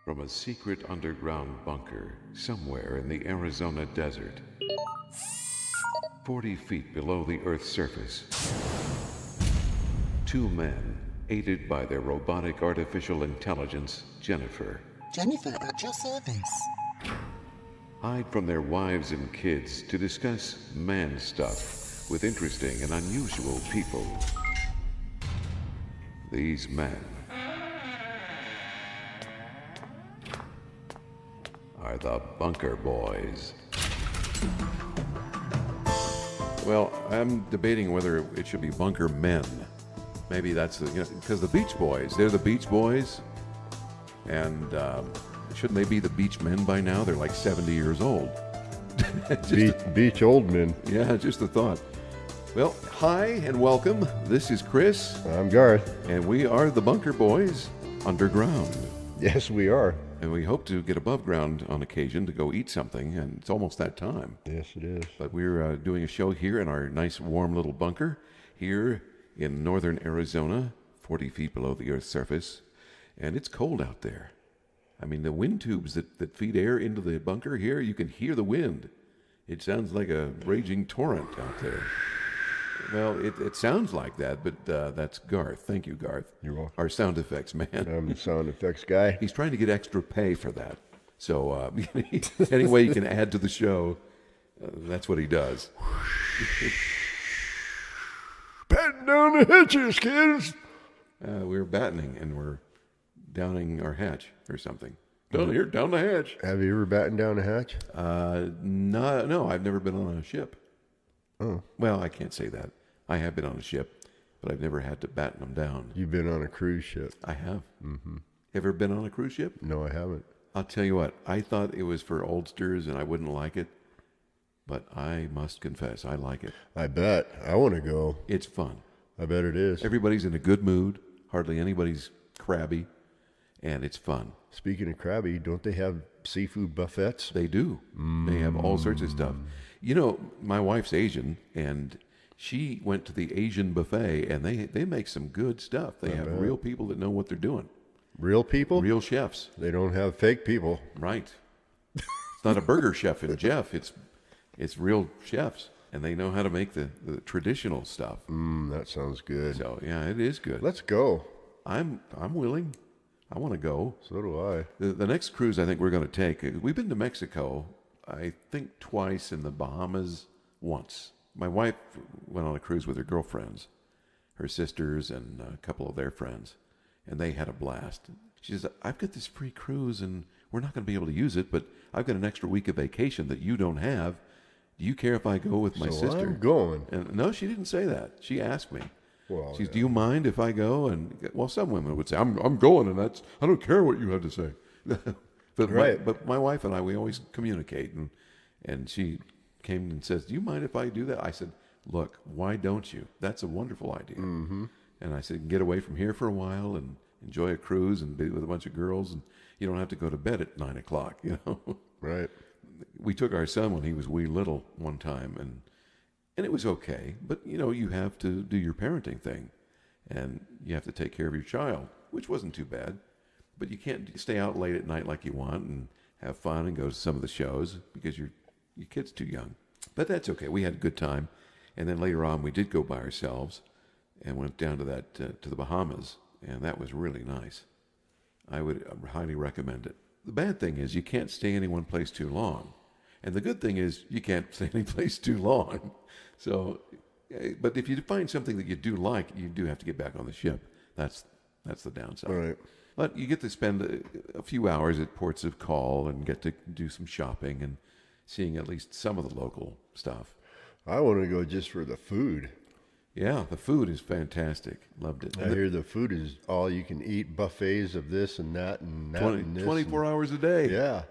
from a secret underground bunker somewhere in the Arizona desert, 40 feet below the Earth's surface. Two men, aided by their robotic artificial intelligence, Jennifer, at your service. hide from their wives and kids to discuss man stuff with interesting and unusual people. These men are the Bunker Boys. Well, I'm debating whether it should be Bunker Men. Maybe that's because the Beach Boys, they're the Beach Boys. And shouldn't they be the Beach Men by now? They're like 70 years old. Beach old men. Yeah, just a thought. Well, hi and welcome. This is Chris. I'm Garth. And we are the Bunker Boys underground. Yes, we are. And we hope to get above ground on occasion to go eat something, and it's almost that time. Yes, it is. But we're doing a show here in our nice warm little bunker here in northern Arizona, 40 feet below the Earth's surface. And it's cold out there. I mean, the wind tubes that feed air into the bunker here, you can hear the wind. It sounds like a raging torrent out there. Well, it sounds like that, but that's Garth. Thank you, Garth. You're welcome. Our sound effects man. I'm the sound effects guy. He's trying to get extra pay for that. So any way he can add to the show, that's what he does. Batten down the hatches, kids. We're battening and we're downing our hatch or something. Down here, down the hatch. Have you ever battened down a hatch? No, I've never been on a ship. Oh. Well, I can't say that. I have been on a ship, but I've never had to batten them down. You've been on a cruise ship. I have. Mm-hmm. Ever been on a cruise ship? No, I haven't. I'll tell you what, I thought it was for oldsters and I wouldn't like it, but I must confess, I like it. I bet. I want to go. It's fun. I bet it is. Everybody's in a good mood. Hardly anybody's crabby, and it's fun. Speaking of crabby, don't they have seafood buffets? They do. They have all sorts of stuff. You know, my wife's Asian, and she went to the Asian buffet, and they make some good stuff. They have real people that know what they're doing. Real people? Real chefs. They don't have fake people. Right. It's not a burger chef and Jeff. It's real chefs, and they know how to make the traditional stuff. That sounds good. So, yeah, it is good. Let's go. I'm willing. I want to go. So do I. The next cruise I think we're going to take, we've been to Mexico, I think twice, in the Bahamas once. My wife went on a cruise with her girlfriends, her sisters, and a couple of their friends, and they had a blast. She says, I've got this free cruise, and we're not going to be able to use it, but I've got an extra week of vacation that you don't have. Do you care if I go with my sister? I'm going. And no, she didn't say that. She asked me. Well, She says, do you mind if I go? And well, some women would say, I'm going, and I don't care what you have to say. But right. but my wife and I, we always communicate, and she came and says, do you mind if I do that? I said, look, why don't you? That's a wonderful idea. Mm-hmm. And I said, get away from here for a while and enjoy a cruise and be with a bunch of girls, and you don't have to go to bed at 9 o'clock, you know. Right. We took our son when he was wee little one time, and it was okay. But, you know, you have to do your parenting thing, and you have to take care of your child, which wasn't too bad. But you can't stay out late at night like you want and have fun and go to some of the shows because your kid's too young. But that's okay. We had a good time. And then later on, we did go by ourselves and went down to to the Bahamas, and that was really nice. I would highly recommend it. The bad thing is you can't stay in one place too long. And the good thing is you can't stay any place too long. So, but if you find something that you do like, you do have to get back on the ship. That's the downside. Right. But you get to spend a few hours at ports of call and get to do some shopping and seeing at least some of the local stuff. I want to go just for the food. Yeah, the food is fantastic. Loved it. I hear the food is all you can eat, buffets of this and that and that 20, and this. 24 hours a day. Yeah.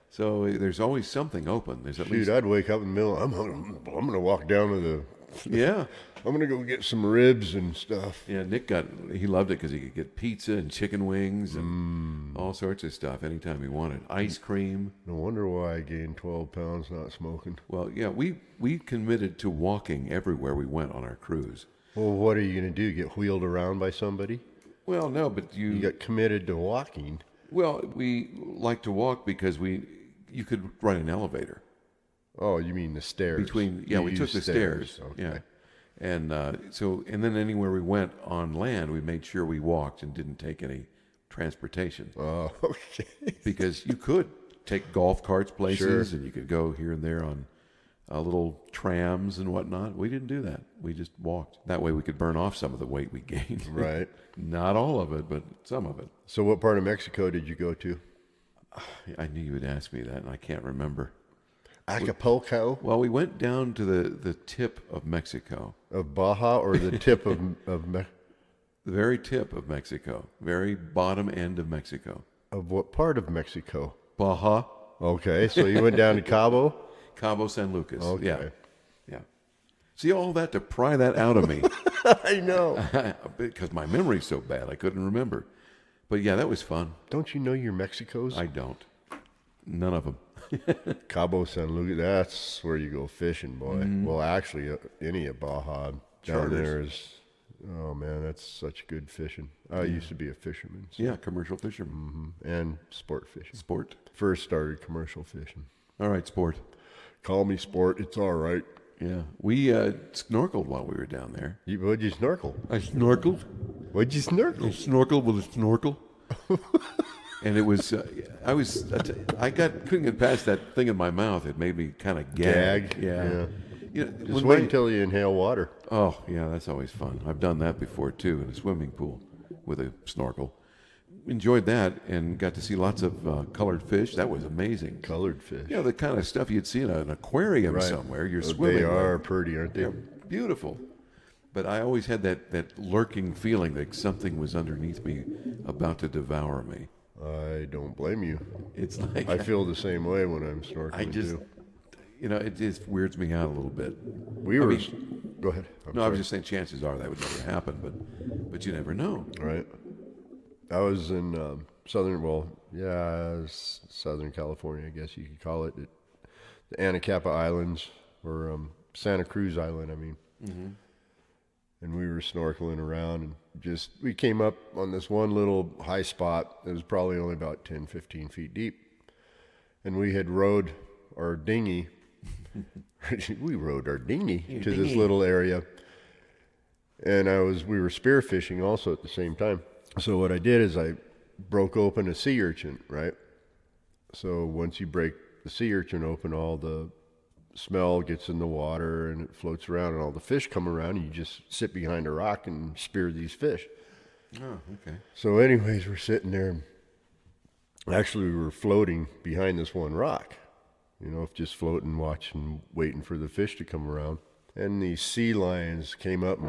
So there's always something open. There's at least. I'd wake up in the middle. I'm going to walk down to the. Yeah. I'm going to go get some ribs and stuff. Yeah, Nick he loved it because he could get pizza and chicken wings and all sorts of stuff anytime he wanted. Ice cream. No wonder why I gained 12 pounds not smoking. Well, yeah, we committed to walking everywhere we went on our cruise. Well, what are you going to do? Get wheeled around by somebody? Well, no, but You got committed to walking. Well, we like to walk because you could ride an elevator Oh, you mean the stairs? between. We took use the stairs. Okay. Yeah, and and then anywhere we went on land, we made sure we walked and didn't take any transportation Oh, okay. because you could take golf carts places Sure. and you could go here and there on little trams and whatnot. We didn't do that. We just walked. That way we could burn off some of the weight we gained. Right. Not all of it, but some of it. So, what part of Mexico did you go to? I knew you would ask me that, and I can't remember. Acapulco Well, we went down to the tip of Mexico, of Baja, or the tip of the very tip of Mexico, very bottom end of Mexico. of what part of Mexico? Baja, Okay, so you went down to Cabo. Cabo San Lucas. Okay. Yeah. See all that to pry that out of me I know. because my memory's so bad I couldn't remember. But yeah, that was fun. Don't you know your Mexicos? I don't. None of them. Cabo San Lucas. That's where you go fishing, boy. Well, actually, any of Baja down Charters. there is. Oh man, that's such good fishing. I used to be a fisherman. So, Yeah, commercial fisherman. and sport fishing. Sport. First started commercial fishing. All right, sport. Call me sport. It's all right. Yeah, we snorkeled while we were down there. What'd you snorkel? I snorkeled. What'd you snorkel? Snorkel with a snorkel. And it was, I couldn't get past that thing in my mouth. It made me kind of gag. Yeah. You know, Just when wait my- until you inhale water. Oh, yeah, that's always fun. I've done that before too in a swimming pool with a snorkel. Enjoyed that and got to see lots of colored fish. That was amazing. Colored fish. Yeah, the kind of stuff you'd see in an aquarium somewhere. You're swimming. They with. are pretty, aren't they? They're beautiful. But I always had that lurking feeling that something was underneath me about to devour me. I don't blame you. It's like I feel the same way when I'm snorkeling I just, too. it just weirds me out a little bit. We were. mean- Go ahead. I'm No, I was sorry. just saying chances are that would never happen, but you never know. Right. I was in Southern California, I guess you could call it. The Anacapa Islands, or Santa Cruz Island, I mean. And we were snorkeling around, and we came up on this one little high spot that was probably only about 10, 15 feet deep. And we had rowed our dinghy. We rowed our dinghy to this little area. And we were spearfishing also at the same time. So what I did is I broke open a sea urchin, right? So once you break the sea urchin open, all the smell gets in the water and it floats around, and all the fish come around, and you just sit behind a rock and spear these fish. Oh, okay. So anyways, we're sitting there. Actually, we were floating behind this one rock, just floating, watching, waiting for the fish to come around. And these sea lions came up and,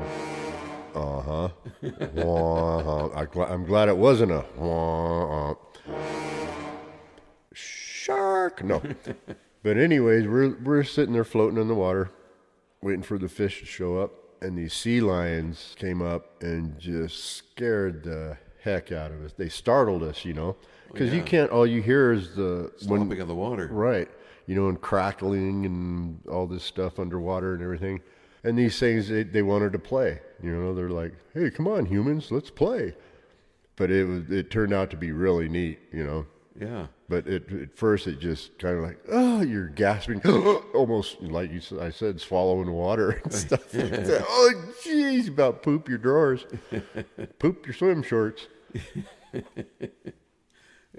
I'm glad it wasn't a shark. No. But anyways, we're sitting there floating in the water, waiting for the fish to show up. And these sea lions came up and just scared the heck out of us. They startled us, because you can't, all you hear is the Slopping in the water. right, and crackling and all this stuff underwater and everything. And these things, they wanted to play. They're like, hey, come on, humans, let's play. But it turned out to be really neat, Yeah. But at first it just kind of like, you're gasping, almost like I said, swallowing water and stuff like that. Oh, jeez, about poop your drawers, poop your swim shorts.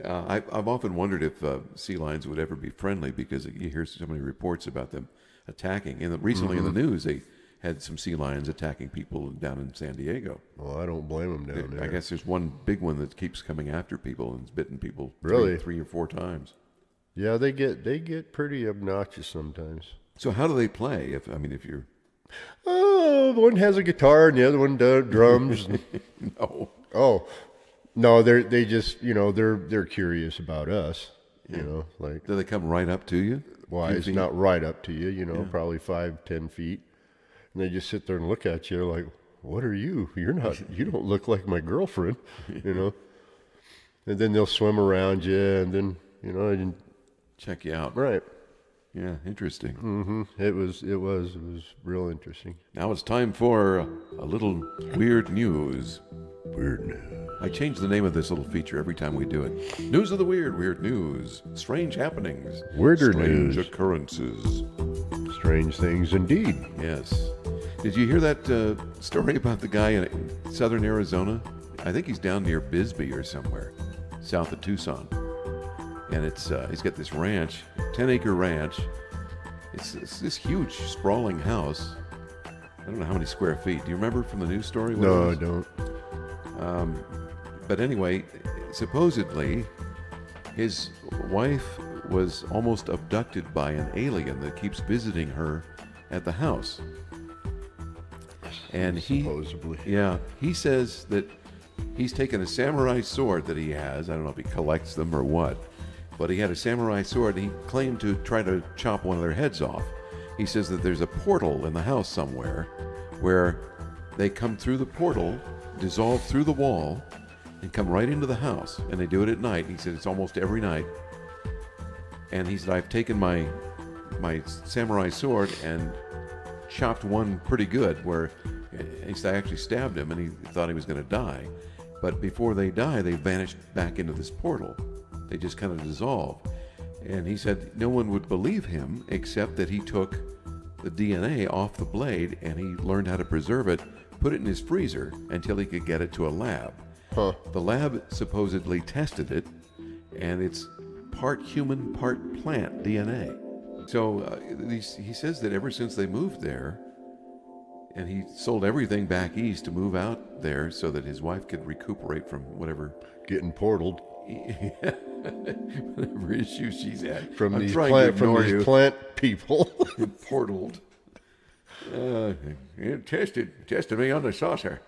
I've often wondered if sea lions would ever be friendly because you hear so many reports about them attacking. And recently in the news, they had some sea lions attacking people down in San Diego. Well, I don't blame them down there. I guess there's one big one that keeps coming after people and has bitten people Really? three or four times. Yeah, they get pretty obnoxious sometimes. So how do they play? If you're Oh, one has a guitar and the other one does drums. no, Oh, no, they just they're curious about us. Like do they come right up to you? why Few it's feet? not right up to you. Probably 5-10 feet, and they just sit there and look at you like, "What are you? You don't look like my girlfriend," And then they'll swim around you, and then and Check you out. right. Yeah, interesting. Mm-hmm. It was real interesting. Now it's time for a little weird news. Weird news. I change the name of this little feature every time we do it. News of the weird, weird news, strange happenings, Weirder strange news. occurrences. Strange things indeed. Yes. Did you hear that story about the guy in southern Arizona? I think he's down near Bisbee or somewhere, south of Tucson. And he's got this ranch, 10-acre ranch. It's this huge, sprawling house. I don't know how many square feet. Do you remember from the news story? what it No, I was? don't. But anyway, supposedly, his wife was almost abducted by an alien that keeps visiting her at the house. And Supposedly. he says that he's taken a samurai sword that he has. I don't know if he collects them or what, but he had a samurai sword and he claimed to try to chop one of their heads off. He says that there's a portal in the house somewhere where they come through the portal, dissolve through the wall, and come right into the house. And they do it at night. He said it's almost every night. And he said, I've taken my samurai sword and chopped one pretty good, where he said I actually stabbed him and he thought he was going to die. But before they die, they vanished back into this portal. They just kind of dissolve. And he said no one would believe him except that he took the DNA off the blade and he learned how to preserve it, put it in his freezer until he could get it to a lab. Huh. The lab supposedly tested it, and it's part human, part plant DNA. So he says that ever since they moved there, and he sold everything back east to move out there so that his wife could recuperate from whatever Getting portaled whatever issue she's had. from I'm these trying plant to ignore you. plant people. Portaled. It tested me on the saucer.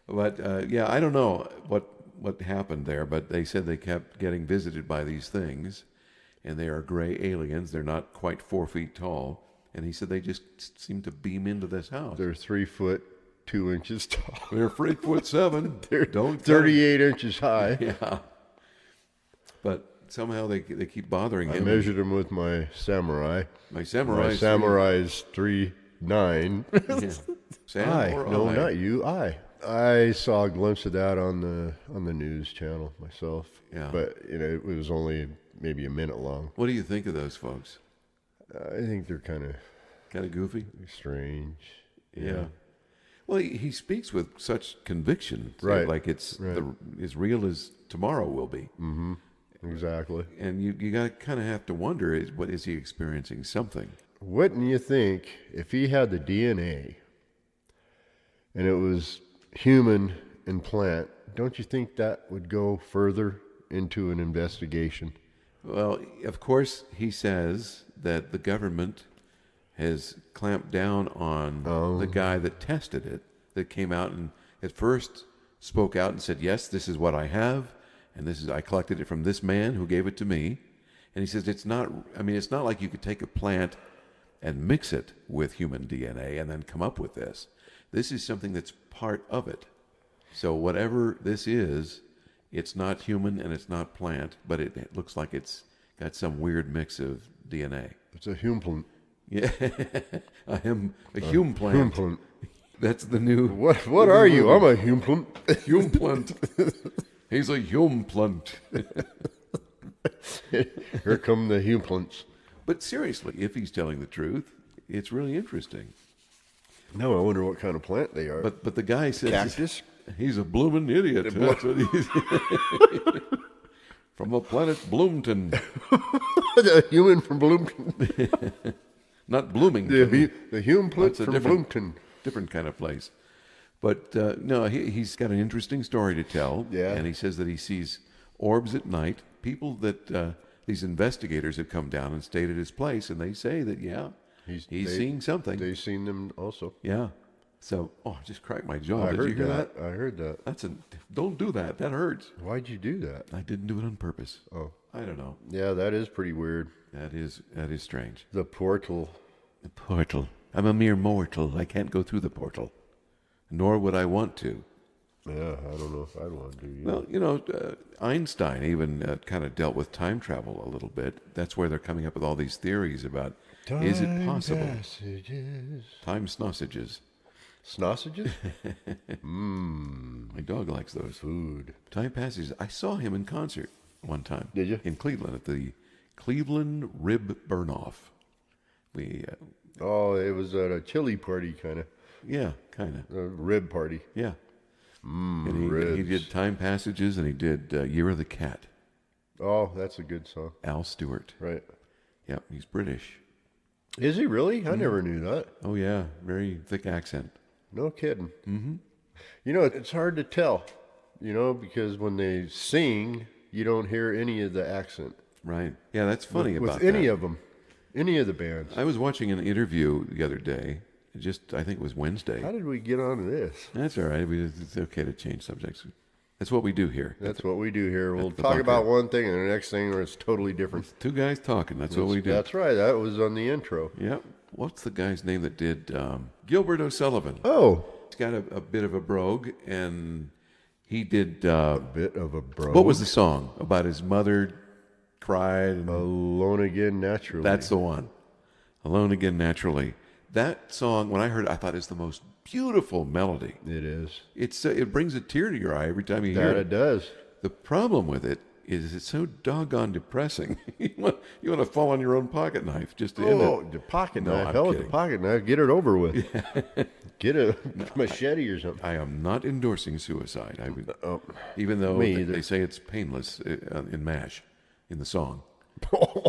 But yeah, I don't know what happened there, but they said they kept getting visited by these things, and they are gray aliens. They're not quite 4 feet tall, and he said they just seem to beam into this house. They're 3 foot 2 inches tall. They're 3'7". They're Don't 38 inches high. Yeah, but somehow they keep bothering I him. measured them with my samurai. My samurai. My samurai's 3'9". Yeah. Sam I. or No, I? not you. I saw a glimpse of that on the news channel myself. Yeah. But it was only maybe a minute long. What do you think of those folks? I think they're kind Kind of goofy. of strange. Yeah. Well, he speaks with such conviction, Right. Like it's Right. as real as tomorrow will be. Exactly. And you got to kind of have to wonder: is he experiencing something? Wouldn't you think if he had the DNA and it was human and plant, don't you think that would go further into an investigation? Well, of course, he says that the government has clamped down on the guy that tested it, that came out and at first spoke out and said, yes, this is what I have, and I collected it from this man who gave it to me. And he says it's not like you could take a plant and mix it with human DNA and then come up with this. This is something that's part of it. So whatever this is, it's not human and it's not plant, but it looks like it's got some weird mix of DNA. It's a human. Yeah, a hume plant. Human plant. That's the new. What are you? I'm a human. Hume plant. He's a hume plant. Here come the humans. But seriously, if he's telling the truth, it's really interesting. No, I wonder what kind of plant they are. But the guy says Cactus? he's a blooming idiot. That's what he's from the planet Bloomton, The human from Bloomington. not Bloomington. The human plant That's a from different- Bloomington. Different kind of place. But no, he's got an interesting story to tell. Yeah. And he says that he sees orbs at night. People that these investigators have come down and stayed at his place, and they say that he's seeing something. They've seen them also. Yeah. So, I just cracked my jaw. I Did heard you hear that? I heard that. Don't do that. That hurts. Why'd you do that? I didn't do it on purpose. Oh, I don't know. yeah, that is pretty weird. That is strange. The portal. The portal. I'm a mere mortal. I can't go through the portal. Nor would I want to. Yeah, I don't know if I'd want to do that. Well, Einstein even kind of dealt with time travel a little bit. That's where they're coming up with all these theories about is it possible? Passages. Time sausages. Sausages? Mmm. My dog likes those. Food. Time passages. I saw him in concert one time. Did you? In Cleveland at the Cleveland Rib Burnoff. We, Oh, it was at a chili party, kind of. yeah, kind of. A rib party. Yeah. And he ribs. did Time Passages and he did Year of the Cat. Oh, that's a good song. Al Stewart. Right. Yep, he's British. Is he really? I never knew that. Oh, yeah, very thick accent. No kidding. Mm-hmm. It's hard to tell, because when they sing, you don't hear any of the accent. Right. Yeah, that's funny with about any that. of them, any of the bands. I was watching an interview the other day. I think it was Wednesday. How did we get onto this? That's all right. It's okay to change subjects. That's what we do here. That's what we do here. We'll the talk bunker. about one thing, and the next thing it's totally different. Two guys talking. That's what we do. That's right. That was on the intro. Yep. What's the guy's name that did Gilbert O'Sullivan? Oh, He's got a bit of a brogue, and he did. a bit of a bro. What was the song about his mother cried? And Alone Again Naturally? that's the one. Alone Again Naturally. That song, when I heard it, I thought it's the most beautiful melody. It is. It brings a tear to your eye every time you hear That it. it does. The problem with it is it's so doggone depressing. you want to fall on your own pocket knife just to end Oh, it. the pocket No, knife. I'm Hell with the kidding. pocket knife. Get it over with. Get a machete or something. I am not endorsing suicide. I would, Oh, even though me they, either. they say it's painless in MASH, in the song.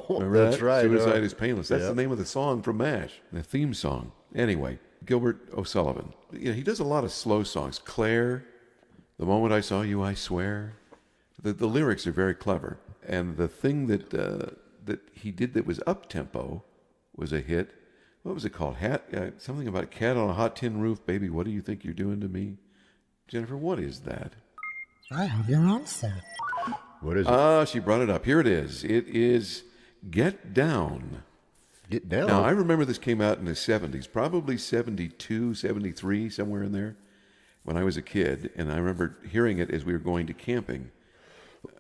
Remember that's that? right. Suicide is painless. That's yeah. the name of the song from MASH, the theme song. Anyway, Gilbert O'Sullivan. He does a lot of slow songs. Claire, The Moment I Saw You, I Swear. The lyrics are very clever. And the thing that he did that was up-tempo was a hit. What was it called? Something about cat on a hot tin roof. Baby, what do you think you're doing to me? Jennifer, what is that? I have your answer. What is it? Ah, she brought it up. Here it is. It is Get Down. Get down. Now, I remember this came out in the 70s, probably 72, 73, somewhere in there, when I was a kid. And I remember hearing it as we were going to camping.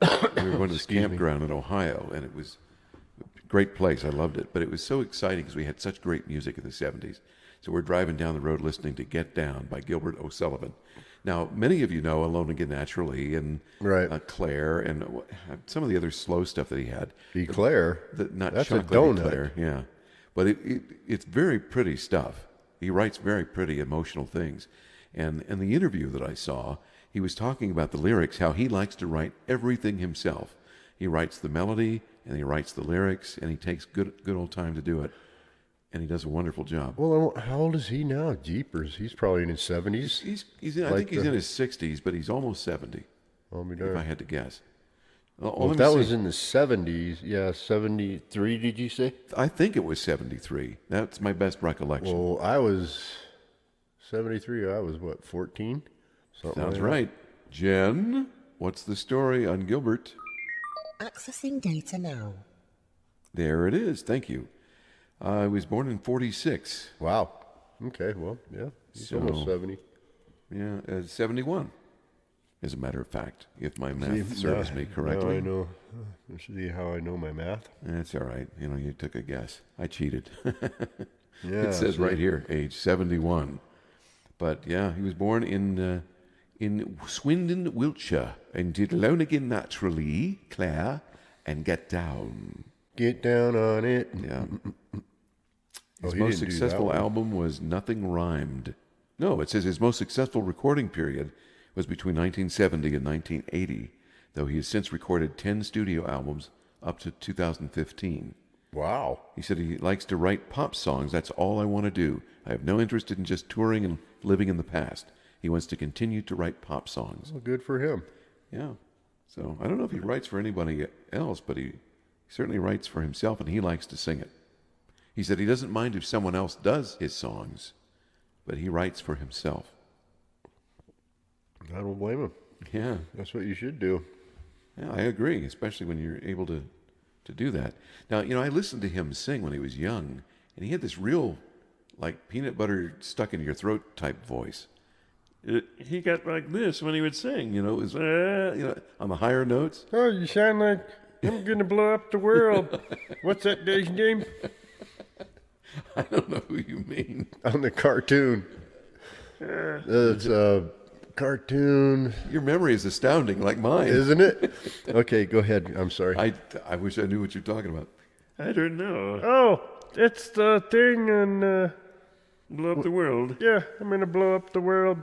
We were going to this campground in Ohio, and it was a great place. I loved it. But it was so exciting because we had such great music in the 70s. So we're driving down the road listening to Get Down by Gilbert O'Sullivan. Now, many of you know Alone Again Naturally and Right. Claire and some of the other slow stuff that he had. Eclair. Not That's a chocolate donut. Eclair, yeah. But it's very pretty stuff. He writes very pretty, emotional things. And in the interview that I saw, he was talking about the lyrics, how he likes to write everything himself. He writes the melody, and he writes the lyrics, and he takes good old time to do it. And he does a wonderful job. Well, how old is he now? Jeepers. He's probably in his 70s. I think he's in his 60s, but he's almost 70, I'll be if I darned. had to guess. Well, if that was in the 70s, yeah, 73, did you say? I think it was 73. That's my best recollection. Well, I was 73. I was, 14? Something Sounds like that. right. Jen, what's the story on Gilbert? Accessing data now. There it is. Thank you. He was born in 46. Wow. Okay, well, yeah. He's So- almost 70. Yeah, 71, as a matter of fact, if my math serves me correctly. Now I know. Let's see how I know my math. That's all right. You took a guess. I cheated. Yeah, It says see? right here, age 71. But yeah, he was born in Swindon, Wiltshire, and did Alone Again Naturally, Claire, and Get Down. Get down on it. Yeah. Oh, His he most didn't do that successful one. album was Nothing Rhymed. No, it says his most successful recording period was between 1970 and 1980, though he has since recorded 10 studio albums up to 2015. Wow. He said he likes to write pop songs. That's all I want to do. I have no interest in just touring and living in the past. He wants to continue to write pop songs. Well, good for him. Yeah. So I don't know if he writes for anybody else, but he certainly writes for himself, and he likes to sing it. He said he doesn't mind if someone else does his songs, but he writes for himself. I don't blame him. Yeah. That's what you should do. Yeah, I agree, especially when you're able to do that. Now, I listened to him sing when he was young, and he had this real, like, peanut butter stuck in your throat type voice. he got like this when he would sing. You know, it was on the higher notes. Oh, you sound like I'm gonna blow up the world. What's that guy's name? I don't know who you mean. On the cartoon. It's a cartoon, Your memory is astounding, like mine. isn't it? Okay, go ahead. I'm sorry. I wish I knew what you're talking about. I don't know. Oh, it's the thing and Blow up the world. yeah, I'm gonna blow up the world.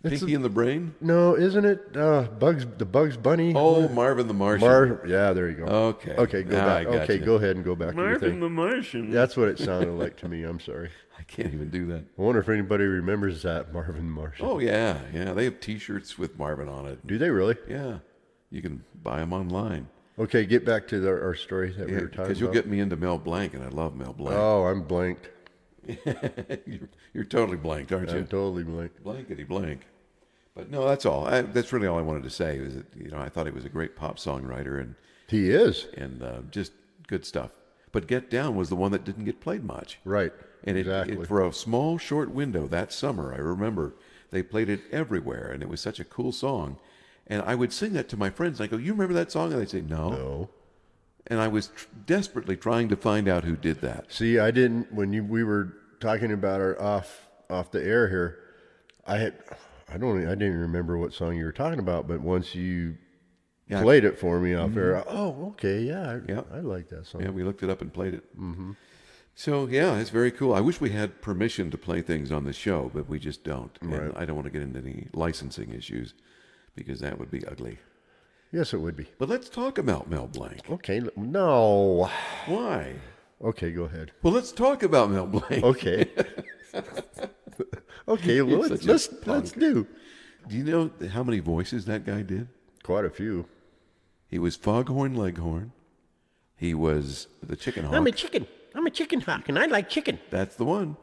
Pinky in the Brain? No, isn't it Bugs Bunny? Oh, Marvin the Martian. Yeah, there you go. Okay. Okay, go Now back. I got Okay, you. go ahead and go back to your Marvin thing. the Martian. That's what it sounded like to me. I'm sorry. I can't even do that. I wonder if anybody remembers that Marvin the Martian. Oh, yeah. Yeah, they have T-shirts with Marvin on it. Do they really? Yeah. You can buy them online. Okay, get back to our story that we were talking Because you'll about. get me into Mel Blanc, and I love Mel Blanc. Oh, I'm blanked. You're totally blanked, aren't you? I'm totally blanked. Blankety blank. But no, that's all. That's really all I wanted to say. Was that I thought he was a great pop songwriter He is. and just good stuff. But Get Down was the one that didn't get played much. Right. And exactly. for a small, short window that summer, I remember they played it everywhere, and it was such a cool song. And I would sing that to my friends. And I go, "You remember that song?" And they'd say, "No." No. And I was desperately trying to find out who did that. See, I didn't. When we were talking about our off the air here, I didn't remember what song you were talking about. But once you Yeah, played it for me off air, oh, okay, yeah, Yeah. I like that song. Yeah, we looked it up and played it. Mm-hmm. So, yeah, it's very cool. I wish we had permission to play things on the show, but we just don't. And Right. I don't want to get into any licensing issues because that would be ugly. Yes, it would be. But let's talk about Mel Blanc. Okay, no. Why? Okay, go ahead. Well, let's talk about Mel Blanc. Okay. Okay, well, You're let's such a let's punk. do Do you know how many voices that guy did? quite a few. He was Foghorn Leghorn. He was the Chicken Hawk. I'm a chicken hawk, and I like chicken. That's the one.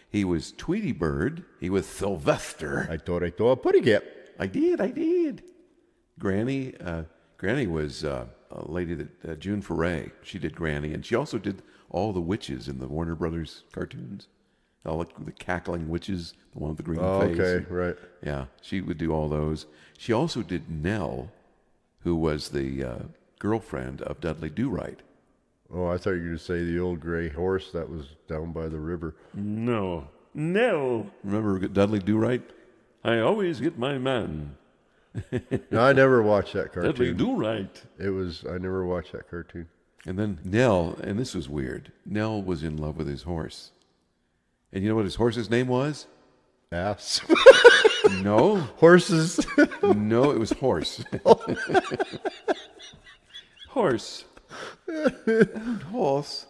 He was Tweety Bird. He was Sylvester. I thought putty gap. I did. Granny was a lady that June Foray. She did Granny, and she also did all the witches in the Warner Brothers cartoons. All the cackling witches, the one with the green face. Okay, right. Yeah, she would do all those. She also did Nell, who was the girlfriend of Dudley Do-Right. Oh, I thought you were going to say the old gray horse that was down by the river. No. Nell. Remember Dudley Do-Right? I always get my man. No, I never watched that Dudley cartoon. Do-Right. I never watched that cartoon. And then Nell, and this was weird, Nell was in love with his horse. And you know what his horse's name was? Ass. No. Horses. No, it was Horse. Horse. Horse.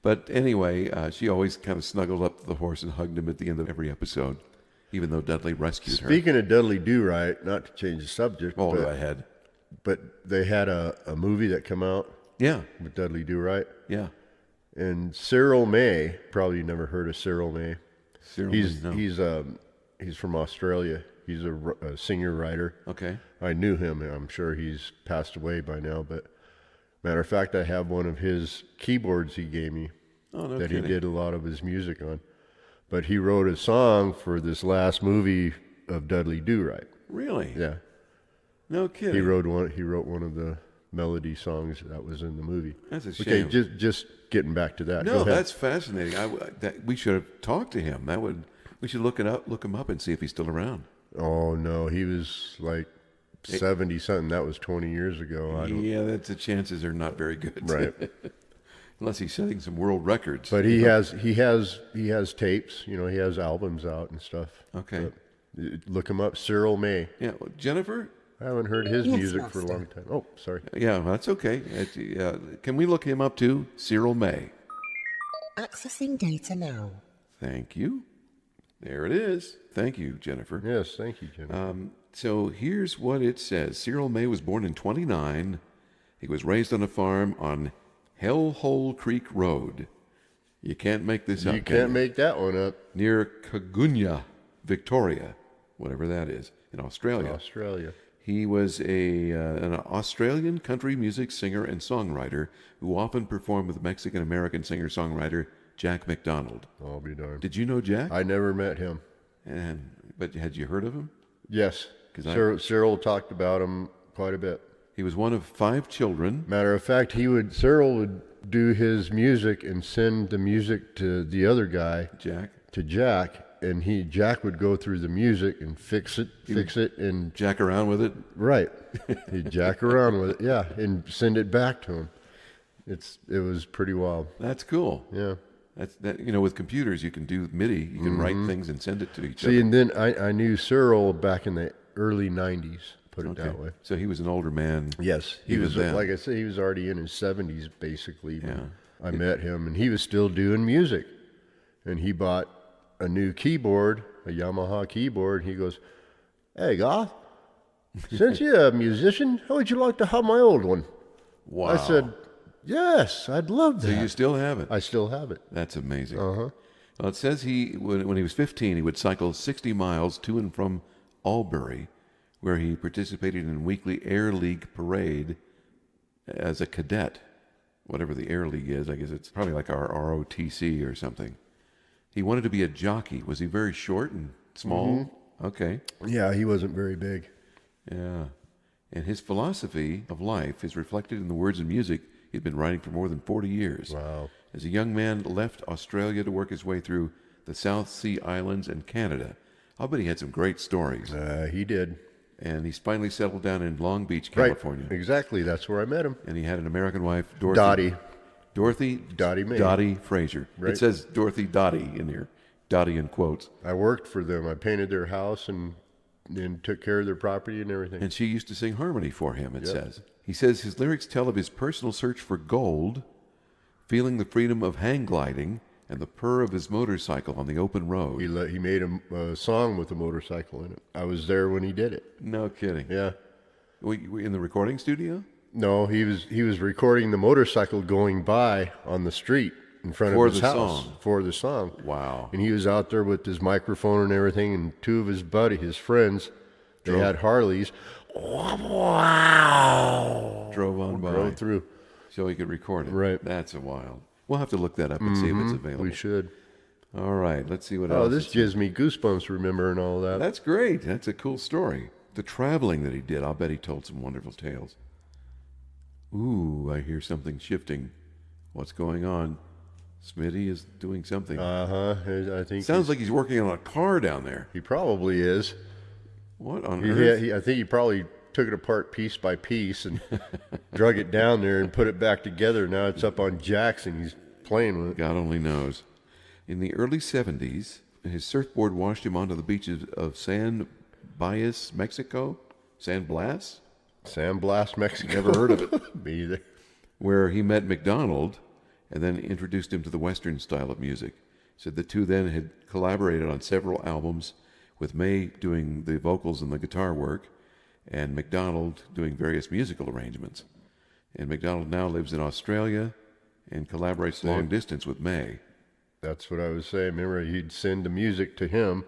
But anyway, she always kind of snuggled up to the horse and hugged him at the end of every episode, even though Dudley rescued her. Speaking of Dudley Do-Right, not to change the subject, Oh, go ahead. but they had a movie that come out Yeah, with Dudley Do-Right. yeah. And Cyril May, probably you never heard of Cyril May. Cyril, no. He's from Australia. He's a singer-writer. Okay. I knew him. I'm sure he's passed away by now. But matter of fact, I have one of his keyboards he gave me Oh, no that kidding. he did a lot of his music on. But he wrote a song for this last movie of Dudley Do-Right. Really? Yeah, No kidding. he wrote one of the melody songs that was in the movie. That's a Okay, shame. just getting back to that. Go No, ahead. that's fascinating. We should have talked to him. We should look him up and see if he's still around. Oh no, he was like 70 something. That was 20 years ago. I don't. Yeah, the chances are not very good. Right. Unless he's setting some world records. But he has tapes. You know, he has albums out and stuff. Okay. But look him up, Cyril May. Yeah, well, Jennifer. I haven't heard his Yes, music for a Master. long time. Oh, sorry. Yeah, that's okay. Can we look him up too? Cyril May. Accessing data now. Thank you. There it is. Thank you, Jennifer. Yes, thank you, Jim. So here's what it says. Cyril May was born in 29. He was raised on a farm on Hellhole Creek Road. You can't make this up. You can can't make that one up. Near Cagunya, Victoria, whatever that is, in Australia. Australia. He was an Australian country music singer and songwriter who often performed with Mexican-American singer-songwriter Jack McDonald. I'll be darned. Did you know Jack? I never met him. And But had you heard of him? Yes. 'Cause Cyril talked about him quite a bit. He was one of 5 children. Matter of fact, Cyril would do his music and send the music to the other guy, Jack. to Jack, and Jack would go through the music and fix it, and Jack around with it. right, he'd jack around with it, yeah, and send it back to him. It was pretty wild. That's cool. Yeah. That's that. You know, with computers, you can do MIDI. You can write things and send it to each See, other. and then I knew Cyril back in the early '90s. Put it that way. So he was an older man. Yes, he Even was. then. Like I said, he was already in his 70s, basically. When Yeah. I met him, and he was still doing music. And he bought a new keyboard, a Yamaha keyboard. He goes, "Hey, Goth, since you're a musician, how would you like to have my old one?" Wow. I said, "Yes, I'd love So that." you still have it? I still have it. That's amazing. Uh-huh. Well, it says when he was 15, he would cycle 60 miles to and from Albury, where he participated in weekly Air League parade as a cadet. Whatever the Air League is, I guess it's probably like our ROTC or something. He wanted to be a jockey. Was he very short and small? Mm-hmm. Okay. Yeah, he wasn't very big. Yeah. And his philosophy of life is reflected in the words and music he'd been writing for more than 40 years. Wow. As a young man left Australia to work his way through the South Sea Islands and Canada. I'll bet he had some great stories. He did. And he's finally settled down in Long Beach, California. Right. Exactly. That's where I met him. And he had an American wife, Dorothy. Dottie Mae. Dottie Frazier. Right. It says Dorothy Dottie in here. Dottie in quotes. I worked for them. I painted their house and took care of their property and everything. And she used to sing harmony for him, it says. He says his lyrics tell of his personal search for gold, feeling the freedom of hang gliding, and the purr of his motorcycle on the open road. He made a song with a motorcycle in it. I was there when he did it. No kidding. Yeah. We in the recording studio? No, he was recording the motorcycle going by on the street in front For of his the house song. for the song. Wow. And he was out there with his microphone and everything, and two of his his friends, they had Harleys. Wow. Drove on by. Drove through. So he could record it. Right. That's a wild. We'll have to look that up and see if it's available. We should. All right. Let's see what Oh, else. this gives me goosebumps remembering all that. That's great. That's a cool story. The traveling that he did, I'll bet he told some wonderful tales. Ooh, I hear something shifting. What's going on? Smitty is doing something. I think Sounds like he's working on a car down there. he probably is. What on earth? I think he probably took it apart piece by piece and drug it down there and put it back together. Now it's up on jacks and he's playing with it. God only knows. In the early 70s, his surfboard washed him onto the beaches of San Blas, Mexico. San Blas? San Blas, Mexico. Never heard of it. Me either. Where he met McDonald and then introduced him to the Western style of music. Said the two then had collaborated on several albums, with May doing the vocals and the guitar work, and McDonald doing various musical arrangements. And McDonald now lives in Australia and collaborates long distance with May. That's what I was saying. Remember, he'd send the music to him,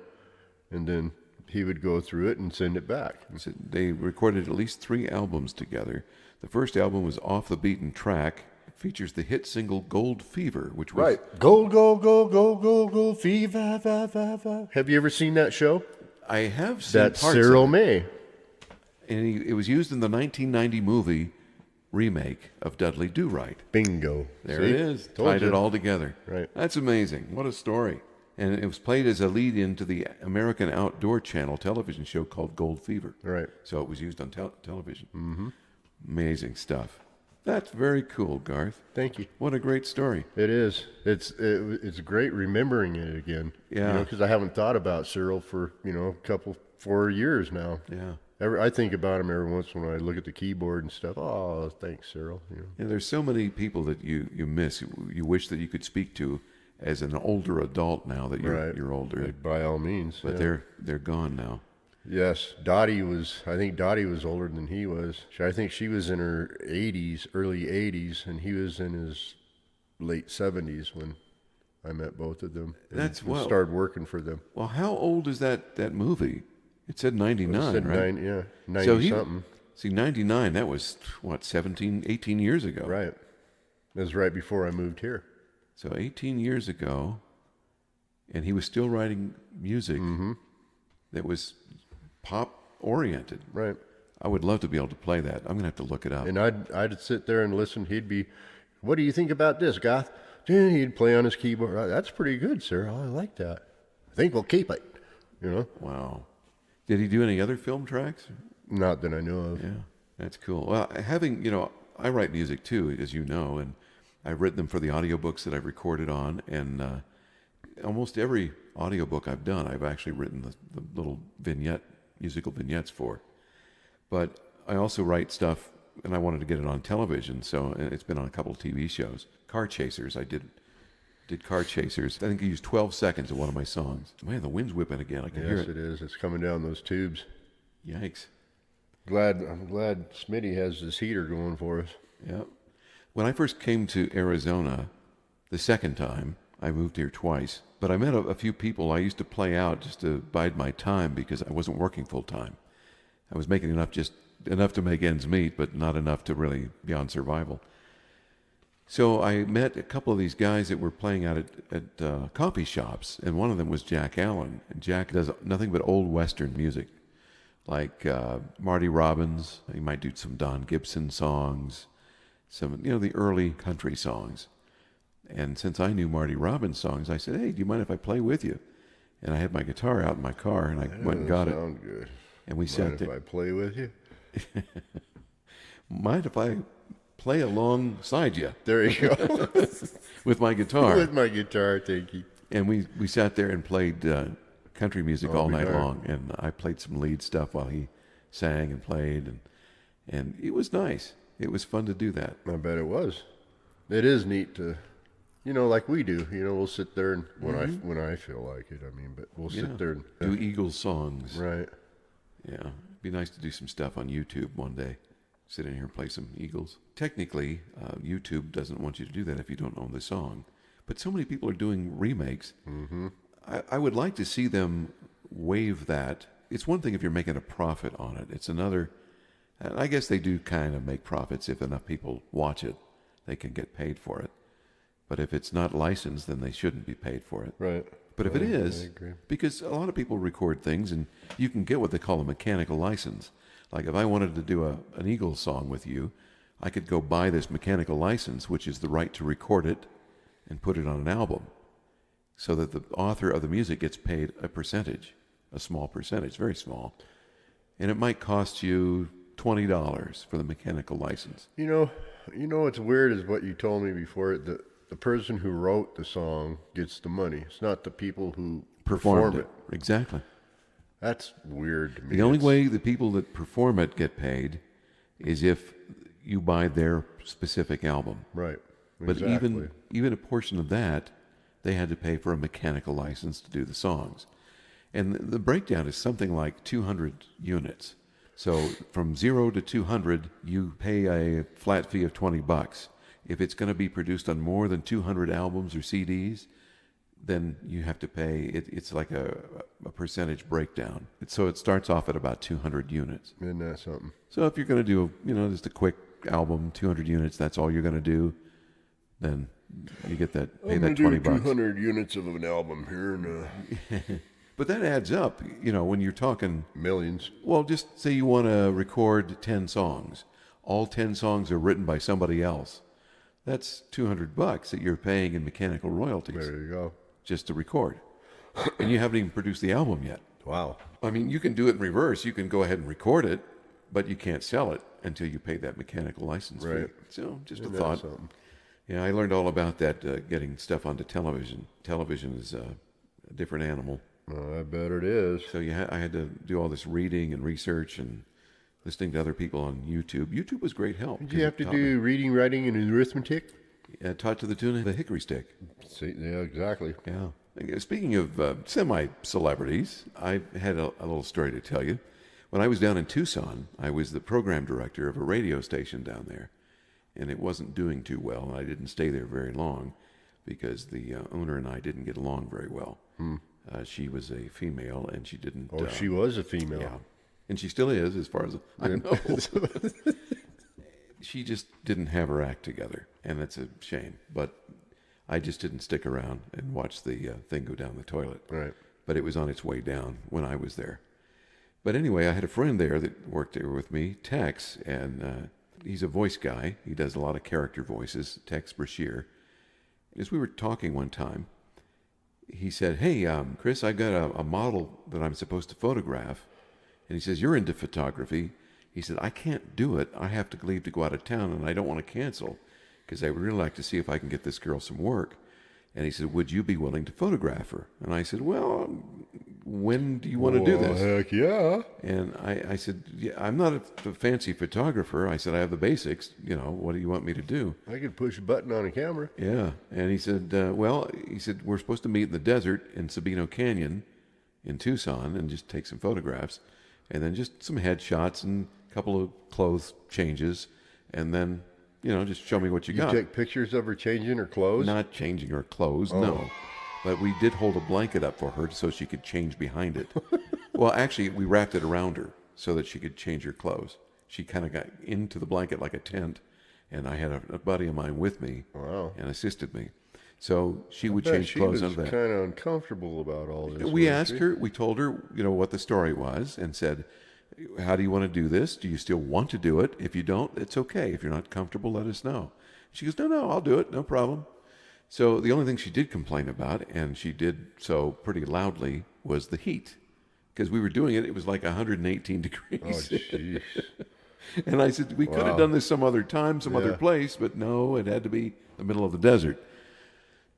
and then he would go through it and send it back. So they recorded at least 3 albums together. The first album was Off the Beaten Track. It features the hit single Gold Fever, which was... Go, go, go, go, go, go, fever, va, va, va. Have you ever seen that show? I have seen That's parts Cyril of it. May. And it was used in the 1990 movie remake of Dudley Do-Right. Bingo. There See? it is. Told Tied you. it all together. Right. That's amazing. What a story. And it was played as a lead-in to the American Outdoor Channel television show called Gold Fever. Right. So it was used on television. Mm-hmm. Amazing stuff. That's very cool, Garth. Thank you. What a great story. It is. It's great remembering it again. Yeah. Because I haven't thought about Cyril for, a 4 years now. Yeah. I think about him every once in a while. I look at the keyboard and stuff. Oh, thanks, Cyril. And there's so many people that you miss, you wish that you could speak to as an older adult now that you're older. By all means. But yeah. they're gone now. Yes, I think Dottie was older than he was. I think she was in her 80s, early 80s, and he was in his late 70s when I met both of them. And started working for them. Well, how old is that movie? It said 99, It said right? 90 something. See, 99, that was, 18 years ago. Right. It was right before I moved here. So 18 years ago, and he was still writing music. Mm-hmm. that was pop oriented. Right. I would love to be able to play that. I'm gonna have to look it up. And I'd sit there and listen. He'd be, "What do you think about this, Goth?" He'd play on his keyboard. "That's pretty good, sir. I like that. I think we'll keep it." You know, Wow. Did he do any other film tracks? not that I know of. Yeah, that's cool. Well, I write music too, as you know, and I've written them for the audiobooks that I've recorded on, and almost every audiobook I've done, I've actually written the little musical vignettes for. But I also write stuff, and I wanted to get it on television, so it's been on a couple of TV shows. Car Chasers, I did Car Chasers. I think I used 12 seconds of one of my songs. Man, the wind's whipping again. I can hear Yes, it. it is. It's coming down those tubes. Yikes. I'm glad Smitty has this heater going for us. Yeah. When I first came to Arizona, the second time, I moved here twice, but I met a few people I used to play out just to bide my time because I wasn't working full time. I was making enough to make ends meet, but not enough to really be on survival. So I met a couple of these guys that were playing out at coffee shops, and one of them was Jack Allen. And Jack does nothing but old Western music, like Marty Robbins. He might do some Don Gibson songs, some the early country songs. And since I knew Marty Robbins songs, I said, "Hey, do you mind if I play with you?" And I had my guitar out in my car, and I went and got it. Sound good. And we sat Mind if there. I play with you? Mind if I play alongside you There you go. with my guitar? With my guitar, thank you. And we sat there and played country music Oh, all we night are. long. And I played some lead stuff while he sang and played. And it was nice. It was fun to do that. I bet it was. It is neat to, like we do. We'll sit there and when I feel like it. But we'll sit there and Do Eagles songs. right. Yeah. It'd be nice to do some stuff on YouTube one day. Sit in here and play some Eagles. Technically, YouTube doesn't want you to do that if you don't own the song. But so many people are doing remakes. Mm-hmm. I would like to see them waive that. It's one thing if you're making a profit on it. It's another, and I guess they do kind of make profits if enough people watch it. They can get paid for it. But if it's not licensed, then they shouldn't be paid for it. Right. But if it I is, agree. because a lot of people record things and you can get what they call a mechanical license. Like if I wanted to do an Eagles song with you, I could go buy this mechanical license, which is the right to record it and put it on an album, so that the author of the music gets paid a percentage, a small percentage, very small. And it might cost you $20 for the mechanical license. What's weird is what you told me before. The person who wrote the song gets the money. It's not the people who Performed perform it. Exactly. That's weird to me. The only It's- way the people that perform it get paid is if you buy their specific album. Right. But Exactly. even a portion of that, they had to pay for a mechanical license to do the songs. And the breakdown is something like 200 units. So from 0 to 200, you pay a flat fee of $20. If it's going to be produced on more than 200 albums or CDs, then you have to pay. It's like a percentage breakdown. So it starts off at about 200 units. Isn't that something? So if you're going to do, just a quick album, 200 units, that's all you're going to do, then you get that, pay that $20. 200 units of an album here and But that adds up, when you're talking, millions. well, just say you want to record 10 songs. All 10 songs are written by somebody else. That's $200 that you're paying in mechanical royalties There you go. just to record. And you haven't even produced the album yet. Wow. I mean, you can do it in reverse. You can go ahead and record it, but you can't sell it until you pay that mechanical license Right. fee. So just Isn't a that thought. something? Yeah, I learned all about that getting stuff onto television. Television is a different animal. I bet it is. So I had to do all this reading and research and listening to other people on YouTube. YouTube was great help. Did you have to do reading, writing, and arithmetic? Taught to the tune of the hickory stick. See, yeah, exactly. Yeah. Speaking of semi-celebrities, I had a little story to tell you. When I was down in Tucson, I was the program director of a radio station down there, and it wasn't doing too well, and I didn't stay there very long because the owner and I didn't get along very well. She was a female, and she didn't... Oh, she was a female. Yeah. And she still is, as far as I know. She just didn't have her act together, and that's a shame. But I just didn't stick around and watch the thing go down the toilet. Right. but it was on its way down when I was there. But anyway, I had a friend there that worked there with me, Tex, and he's a voice guy. He does a lot of character voices, Tex Brashear. As we were talking one time, he said, "Hey, Chris, I got a model that I'm supposed to photograph." And he says, "You're into photography." He said, "I can't do it. I have to leave to go out of town, and I don't want to cancel because I would really like to see if I can get this girl some work." And he said, "Would you be willing to photograph her?" And I said, "Well, when do you want to do this?" Heck yeah. And I said, "Yeah, I'm not a fancy photographer." I said, "I have the basics. What do you want me to do?" I could push a button on a camera. Yeah. And he said, we're supposed to meet in the desert in Sabino Canyon in Tucson and just take some photographs and then just some headshots and a couple of clothes changes and then, just show me what you You got. take pictures of her changing her clothes? Not changing her clothes, no. But we did hold a blanket up for her so she could change behind it. Well, actually, we wrapped it around her so that she could change her clothes. She kind of got into the blanket like a tent, and I had a buddy of mine with me and assisted me. So she would change clothes She under was that. kind of uncomfortable about all this. We wasn't asked she? her, we told her, what the story was and said, "How do you want to do this? Do you still want to do it? If you don't, it's okay. If you're not comfortable, let us know." She goes, No, I'll do it. No problem. So the only thing she did complain about, and she did so pretty loudly, was the heat. Because we were doing it, it was like 118 degrees. Oh, jeez. And I said, we could have done this some other time, some other place, but no, it had to be the middle of the desert.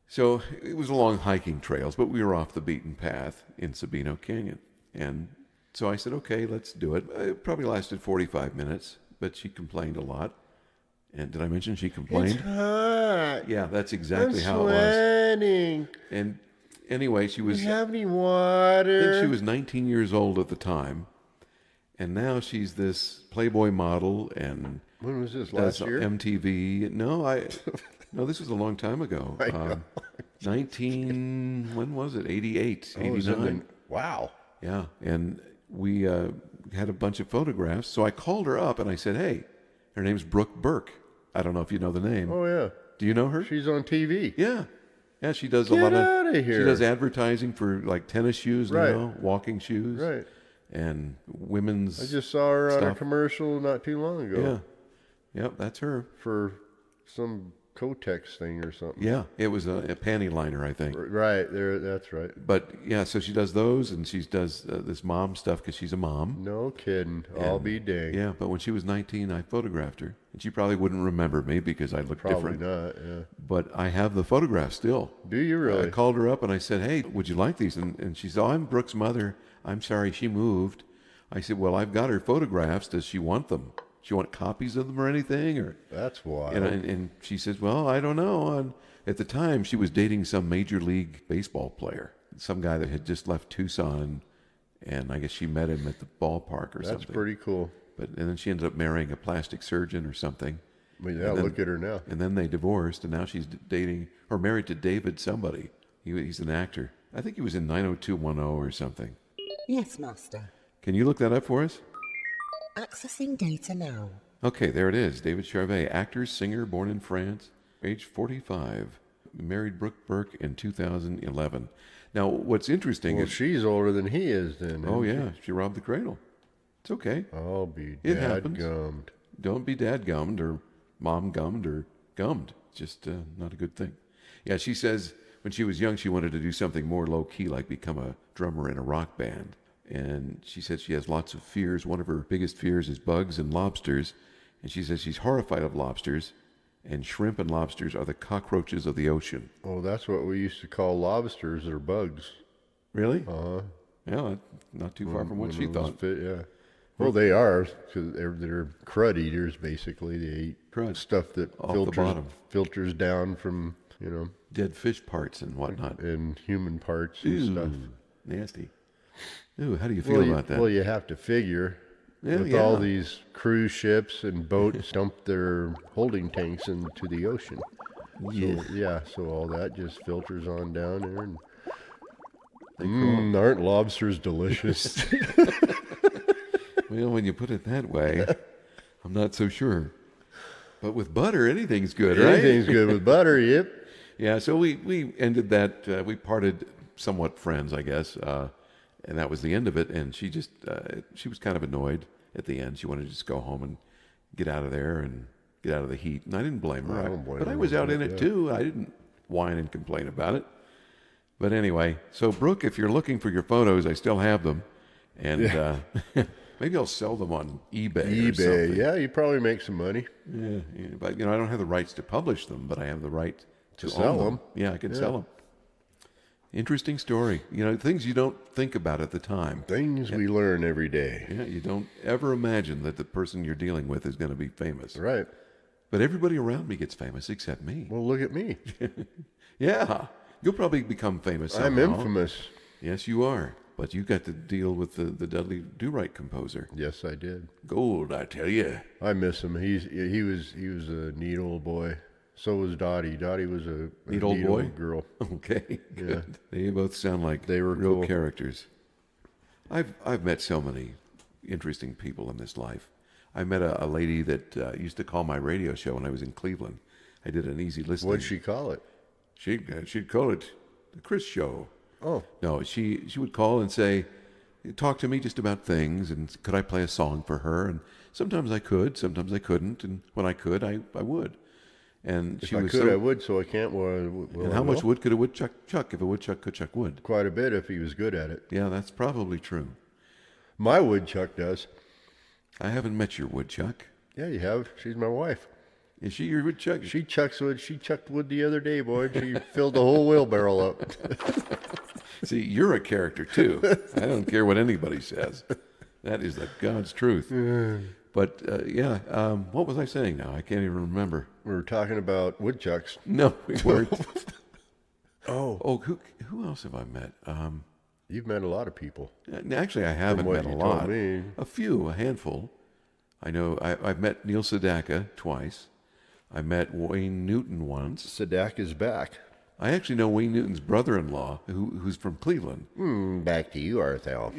So it was along hiking trails, but we were off the beaten path in Sabino Canyon. And so I said, okay, let's do it. It probably lasted 45 minutes, but she complained a lot. And did I mention she complained? It's hot. Yeah, that's exactly I'm how it was. sweating. And anyway, she was, Do you have any I water? think she was 19 years old at the time. And now she's this Playboy model and When was this, does last year? MTV. No, this was a long time ago. when was it? 88, Oh, it was in 89. wow. Yeah, and we had a bunch of photographs. So I called her up and I said, hey, her name's Brooke Burke. I don't know if you know the name. Oh, yeah. Do you know her? She's on TV. Yeah. Yeah, she does Get a lot outta here. She does advertising for like tennis shoes Right. now, walking shoes. Right. And women's I just saw her on a stuff. commercial not too long ago. Yeah. Yep, that's her. For some Kotex thing or something. Yeah, it was a panty liner, I think. Right there, that's right. But yeah, so she does those, and she does this mom stuff because she's a mom. No kidding. I'll And, be dang. Yeah, but when she was 19, I photographed her, and she probably wouldn't remember me because I look Probably different. not, yeah. But I have the photograph still. Do you really? I called her up and I said, "Hey, would you like these?" And she said, "Oh, I'm Brooke's mother. I'm sorry, she moved." I said, "Well, I've got her photographs. Does she want them? She want copies of them or anything?" Or That's wild. and she says, "Well, I don't know." And at the time, she was dating some major league baseball player, some guy that had just left Tucson, and I guess she met him at the ballpark or That's something. pretty cool. And then she ended up marrying a plastic surgeon or something. But yeah, And then- look at her now. And then they divorced, and now she's dating or married to David somebody. He's an actor. I think he was in 90210 or something. Yes, Master. Can you look that up for us? Accessing data now. Okay, there it is. David Charvet, actor, singer, born in France, age 45. Married Brooke Burke in 2011. Now, what's interesting Well, is... she's older than he is then. Oh, isn't yeah, she robbed the cradle. It's okay. I'll be It happens. dadgummed. Don't be dad-gummed or mom-gummed or gummed. It's just not a good thing. Yeah, she says when she was young, she wanted to do something more low-key, like become a drummer in a rock band. And she said she has lots of fears. One of her biggest fears is bugs and lobsters. And she says she's horrified of lobsters. And shrimp and lobsters are the cockroaches of the ocean. Oh, that's what we used to call lobsters or bugs. Really? Uh-huh. Yeah, not too far from what When she it was thought. fit, yeah. Well, they are, because they're crud eaters, basically. They eat Crud. stuff that Off the bottom. filters down from, Dead fish parts and whatnot. and human parts and stuff. Nasty. Ooh, how do you feel about that? Well, you have to figure. Yeah, with yeah. all these cruise ships and boats dump their holding tanks into the ocean. Yeah. So all that just filters on down there. They Aren't lobsters delicious? Well, when you put it that way, I'm not so sure. But with butter, anything's good, right? Anything's good with butter, yep. Yeah, so we ended that, we parted somewhat friends, I guess, and that was the end of it. And she was kind of annoyed at the end. She wanted to just go home and get out of there and get out of the heat. And I didn't blame her. I don't blame but I her was one out in bit, it yeah. too. I didn't whine and complain about it. But anyway, so Brooke, if you're looking for your photos, I still have them. And maybe I'll sell them on eBay or something. Yeah, you probably make some money. Yeah, but I don't have the rights to publish them, but I have the right to sell own them. Yeah, I can sell them. Interesting story. Things you don't think about at the time. Things we learn every day. Yeah, you don't ever imagine that the person you're dealing with is going to be famous. Right. But everybody around me gets famous except me. Well, look at me. Yeah, you'll probably become famous somehow. I'm infamous. Yes, you are. But you got to deal with the Dudley Do-Right composer. Yes, I did. Gold, I tell you. I miss him. He was a neat old boy. So was Dottie. Dottie was a Neat old boy? girl. Okay, good. Yeah. They both sound like They were real cool. characters. I've met so many interesting people in this life. I met a lady that used to call my radio show when I was in Cleveland. I did an easy listening. What'd she call it? She'd call it the Chris Show. Oh, No, she would call and say, talk to me just about things, and could I play a song for her? And sometimes I could, sometimes I couldn't, and when I could, I would. And if she I was could, so, I would. So I can't. Well, and how much wood could a woodchuck chuck if a woodchuck could chuck wood? Quite a bit if he was good at it. Yeah, that's probably true. My woodchuck does. I haven't met your woodchuck. Yeah, you have. She's my wife. Is she your woodchuck? She chucks wood. She chucked wood the other day, boy. She filled the whole wheelbarrow up. See, you're a character too. I don't care what anybody says. That is the God's truth. But what was I saying now? I can't even remember. We were talking about woodchucks. No, we weren't. Oh, Who else have I met? you've met a lot of people. Actually, I haven't what met a you lot. told me. A handful. I know I've met Neil Sedaka twice. I met Wayne Newton once. Sadak is back. I actually know Wayne Newton's brother-in-law, who's from Cleveland. Back to you, Arthel.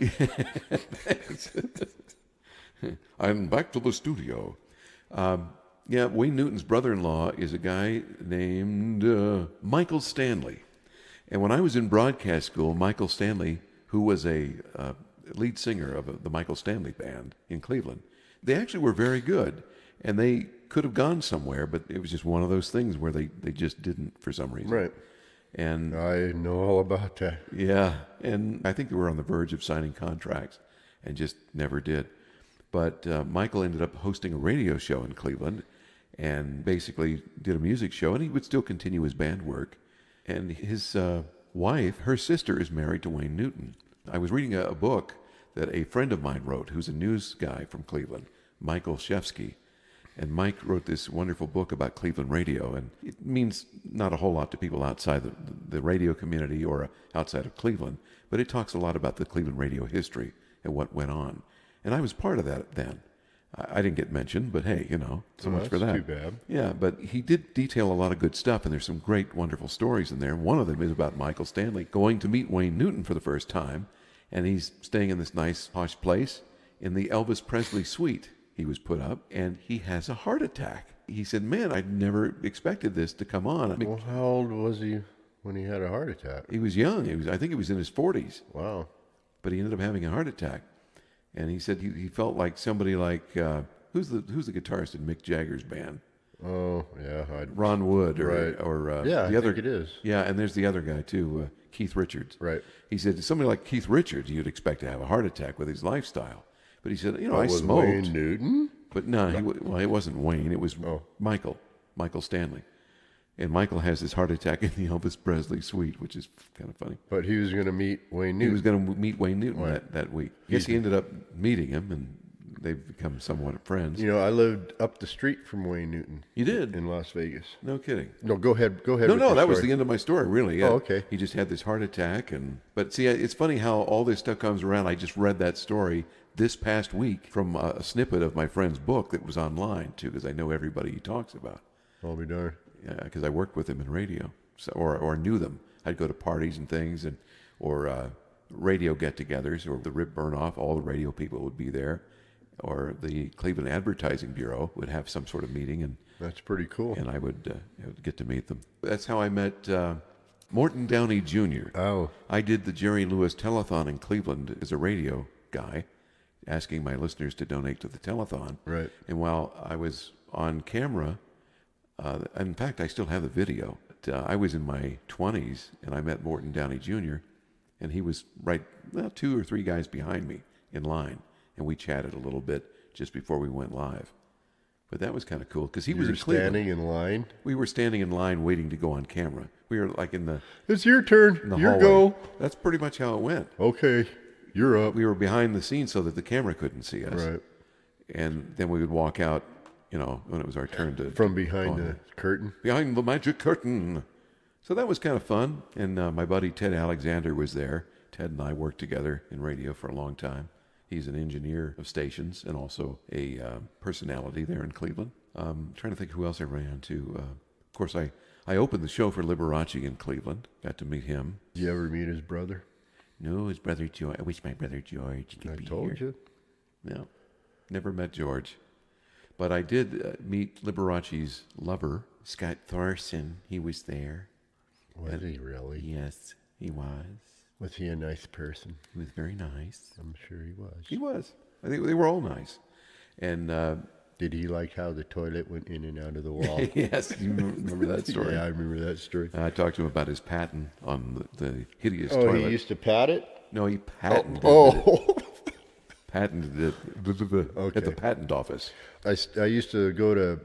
I'm back to the studio. Wayne Newton's brother-in-law is a guy named Michael Stanley. And when I was in broadcast school, Michael Stanley, who was a lead singer of the Michael Stanley Band in Cleveland, they actually were very good. And they could have gone somewhere, but it was just one of those things where they just didn't for some reason. Right. And I know all about that. yeah, and I think they were on the verge of signing contracts and just never did. But Michael ended up hosting a radio show in Cleveland and basically did a music show, and he would still continue his band work. And his wife, her sister, is married to Wayne Newton. I was reading a book that a friend of mine wrote, who's a news guy from Cleveland, Michael Shefsky. And Mike wrote this wonderful book about Cleveland radio, and it means not a whole lot to people outside the radio community or outside of Cleveland, but it talks a lot about the Cleveland radio history and what went on. And I was part of that then. I didn't get mentioned, but hey, so much for that. That's too bad. Yeah, but he did detail a lot of good stuff, and there's some great, wonderful stories in there. One of them is about Michael Stanley going to meet Wayne Newton for the first time, and he's staying in this nice, posh place in the Elvis Presley suite. He was put up, and he has a heart attack. He said, man, I never expected this to come on. I mean, Well, how old was he when he had a heart attack? he was young. I think he was in his 40s, Wow. but he ended up having a heart attack. And he said he felt like somebody like, who's the guitarist in Mick Jagger's band? Oh, yeah. Ron Wood, Right. or Yeah, the I other. think it is. Yeah, and there's the other guy too, Keith Richards. Right. He said somebody like Keith Richards, you'd expect to have a heart attack with his lifestyle. But he said, I Was smoked. Wayne Newton? But no, it wasn't Wayne. It was Oh. Michael Stanley. And Michael has his heart attack in the Elvis Presley suite, which is kind of funny. But he was going to meet Wayne He Newton. was going to meet Wayne Newton that week. Yes, he ended up meeting him, and they've become somewhat friends. I lived up the street from Wayne Newton. You did? In Las Vegas. No kidding. No, go ahead. Go ahead. No, with no, your that was story. the end of my story, really. Yeah. Oh, okay. He just had this heart attack, but see, it's funny how all this stuff comes around. I just read that story this past week from a snippet of my friend's book that was online too, because I know everybody he talks about. I'll be darned. Because I worked with him in radio, or knew them. I'd go to parties and things, or radio get-togethers, or the Rip Burnoff. All the radio people would be there, or the Cleveland Advertising Bureau would have some sort of meeting, That's pretty cool. and I would get to meet them. That's how I met Morton Downey Jr. Oh, I did the Jerry Lewis Telethon in Cleveland as a radio guy, asking my listeners to donate to the telethon. right. And while I was on camera, in fact, I still have the video. I was in my 20s, and I met Morton Downey Jr., and he was right 2 or 3 guys behind me in line, and we chatted a little bit just before we went live. But that was kind of cool because he was You in were Cleveland. standing in line. We were standing in line waiting to go on camera. We were like in the It's your turn. Your hallway. go. That's pretty much how it went. Okay, you're up. We were behind the scenes so that the camera couldn't see us. Right. And then we would walk out, when it was our turn to From behind go the on. curtain. Behind the magic curtain. So that was kind of fun. And my buddy Ted Alexander was there. Ted and I worked together in radio for a long time. He's an engineer of stations and also a personality there in Cleveland. Trying to think who else I ran into. Of course, I opened the show for Liberace in Cleveland. Got to meet him. Did you ever meet his brother? No, his brother George. I wish my brother George could I be told here. you. No, never met George. But I did meet Liberace's lover, Scott Thorson. He was there. Was he really? Yes, he was. Was he a nice person? He was very nice. I'm sure he was. He was. I think they were all nice. And Did he like how the toilet went in and out of the wall? yes, you remember that story. Yeah, I remember that story. I talked to him about his patent on the hideous Oh, toilet. he used to pat it? No, he patented it. Oh. Patented it Okay. at the patent office. I used to go to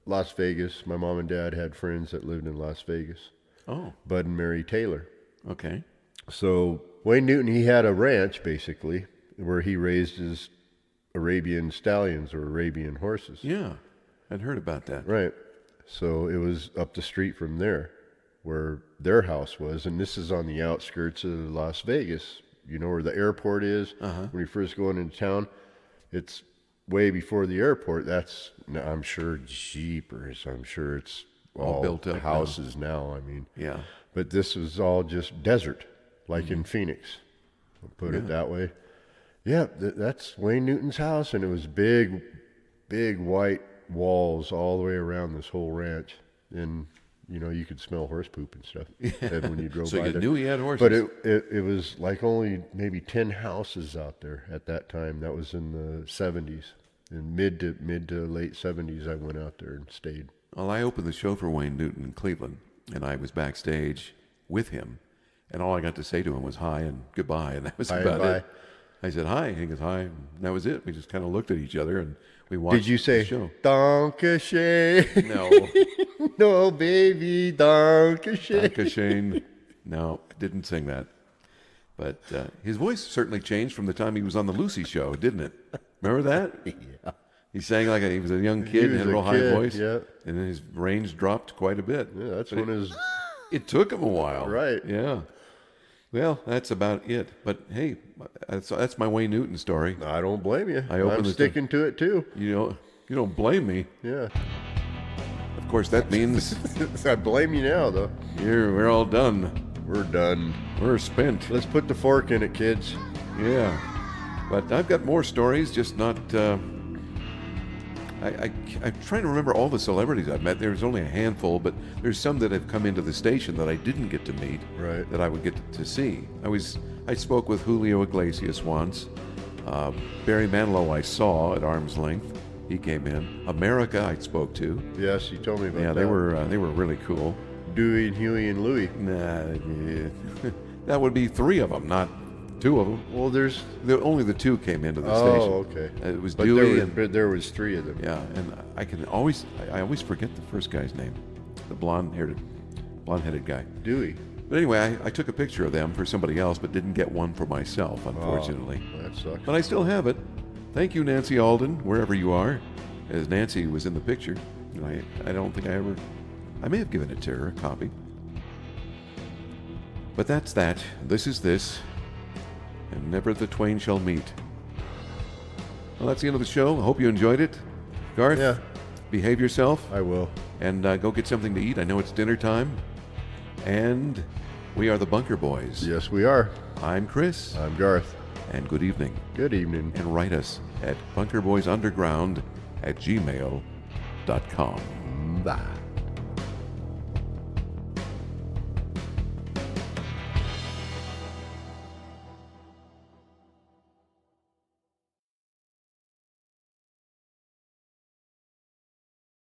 Las Vegas. My mom and dad had friends that lived in Las Vegas. Oh, Bud and Mary Taylor. okay. So Wayne Newton, he had a ranch basically where he raised his Arabian stallions or Arabian horses. Yeah, I'd heard about that. Right. So it was up the street from there where their house was. And this is on the outskirts of Las Vegas. You know where the airport is? When you first go into town, it's way before the airport. That's, I'm sure, jeepers. I'm sure it's all built up now. houses now. I mean, Yeah. but this was all just desert, like in Phoenix. I'll put it that way. Yeah, that's Wayne Newton's house, and it was big, big white walls all the way around this whole ranch. And, you could smell horse poop and stuff when you drove So by you there. knew he had horses. But it was like only maybe 10 houses out there at that time. That was in the 70s. In mid to late 70s, I went out there and stayed. Well, I opened the show for Wayne Newton in Cleveland, and I was backstage with him, and all I got to say to him was hi and goodbye, and that was Hi and about bye. it. I said hi, he goes hi, and that was it. We just kind of looked at each other, and we watched Did you the say, show. Dankeschön? No, No, baby, Dankeschön. Danke Shane. No, didn't sing that. But his voice certainly changed from the time he was on the Lucy show, didn't it? Remember that? Yeah. He sang like he was a young kid and was had a a real high kid, voice. yeah. And then his range dropped quite a bit. Yeah, that's But when his... It took him a while. Right. Yeah. Well, that's about it. But hey, that's my Wayne Newton story. I don't blame you. I opened I'm the- sticking to it, too. You don't blame me. Yeah. Of course, that means I blame you now, though. we're all done. We're done. We're spent. Let's put the fork in it, kids. Yeah. But I've got more stories, just not. I'm trying to remember all the celebrities I've met. There's only a handful, but there's some that have come into the station that I didn't get to meet. Right. That I would get to see. I spoke with Julio Iglesias once. Barry Manilow I saw at arm's length. He came in. America I spoke to. Yes, you told me about Yeah, that. they were really cool. Dewey and Huey and Louie. Nah, yeah. That would be 3 of them, not 2 of them. Well, there's... Only the 2 came into the station. Oh, okay. It was But Dewey there was 3 of them. yeah, and I always forget the first guy's name, the blonde-headed guy. Dewey. But anyway, I took a picture of them for somebody else, but didn't get one for myself, unfortunately. Oh, that sucks. But I still have it. Thank you, Nancy Alden, wherever you are, as Nancy was in the picture. And I don't think I may have given it to her, a copy. But that's that. This is this. And never the twain shall meet. Well, that's the end of the show. I hope you enjoyed it. Garth, Yeah. behave yourself I will. and go get something to eat. I know it's dinner time. And we are the Bunker Boys. Yes, we are. I'm Chris, I'm Garth. and good evening. Good evening. And write us at bunkerboysunderground@gmail.com. Bye.